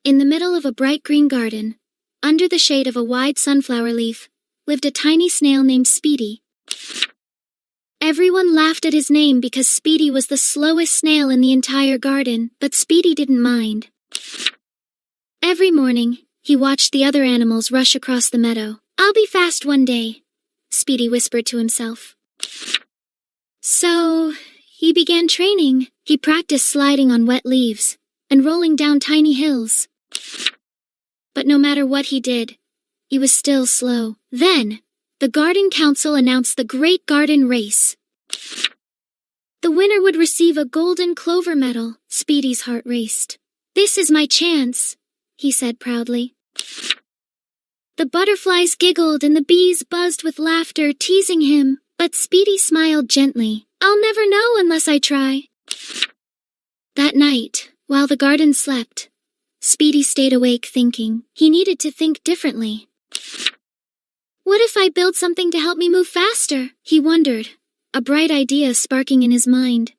In the middle of a bright green garden, under the shade of a wide sunflower leaf, lived a tiny snail named Speedy. Everyone laughed at his name because Speedy was the slowest snail in the entire garden, but Speedy didn't mind. Every morning, he watched the other animals rush across the meadow. "I'll be fast one day," Speedy whispered to himself. So, he began training. He practiced sliding on wet leaves and rolling down tiny hills. But no matter what he did, he was still slow. Then, the Garden Council announced the Great Garden Race. The winner would receive a golden clover medal. Speedy's heart raced. "This is my chance," he said proudly. The butterflies giggled and the bees buzzed with laughter, teasing him, but Speedy smiled gently. "I'll never know unless I try." That night, while the garden slept, Speedy stayed awake thinking. He needed to think differently. What if I build something to help me move faster? He wondered, a bright idea sparking in his mind.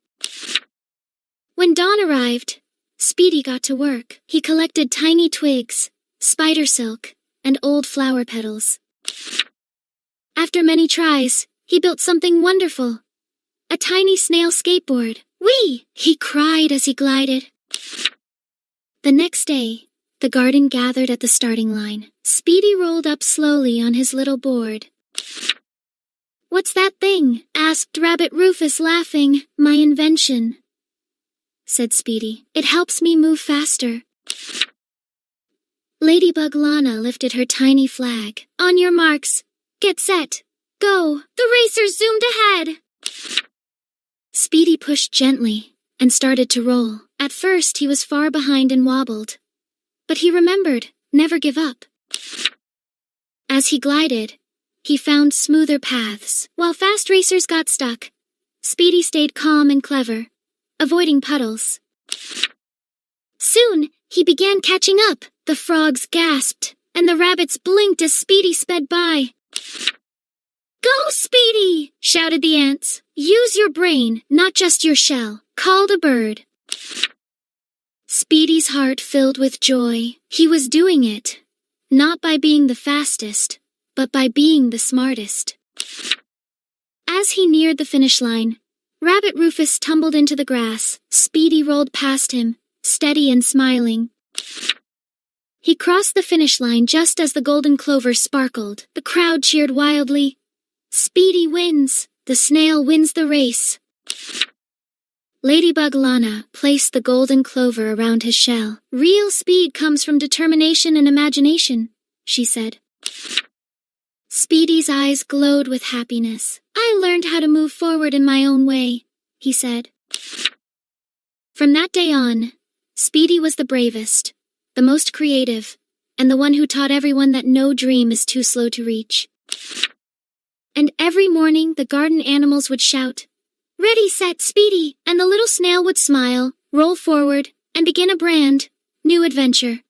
When dawn arrived, Speedy got to work. He collected tiny twigs, spider silk, and old flower petals. After many tries, he built something wonderful. A tiny snail skateboard. "Whee!" he cried as he glided. The next day, the garden gathered at the starting line. Speedy rolled up slowly on his little board. "What's that thing?" asked Rabbit Rufus, laughing. "My invention," said Speedy. "It helps me move faster." Ladybug Lana lifted her tiny flag. "On your marks, get set, go!" The racers zoomed ahead. Speedy pushed gently and started to roll. At first, he was far behind and wobbled. But he remembered, never give up. As he glided, he found smoother paths. While fast racers got stuck, Speedy stayed calm and clever, avoiding puddles. Soon, he began catching up. The frogs gasped, and the rabbits blinked as Speedy sped by. "Go, Speedy!" shouted the ants. "Use your brain, not just your shell," called a bird. Speedy's heart filled with joy. He was doing it, not by being the fastest, but by being the smartest. As he neared the finish line, Rabbit Rufus tumbled into the grass. Speedy rolled past him, steady and smiling. He crossed the finish line just as the golden clover sparkled. The crowd cheered wildly. "Speedy wins! The snail wins the race!" Ladybug Lana placed the golden clover around his shell. "Real speed comes from determination and imagination," she said. Speedy's eyes glowed with happiness. "I learned how to move forward in my own way," he said. From that day on, Speedy was the bravest, the most creative, and the one who taught everyone that no dream is too slow to reach. And every morning the garden animals would shout, "Ready, set, Speedy!" And the little snail would smile, roll forward, and begin a brand new adventure.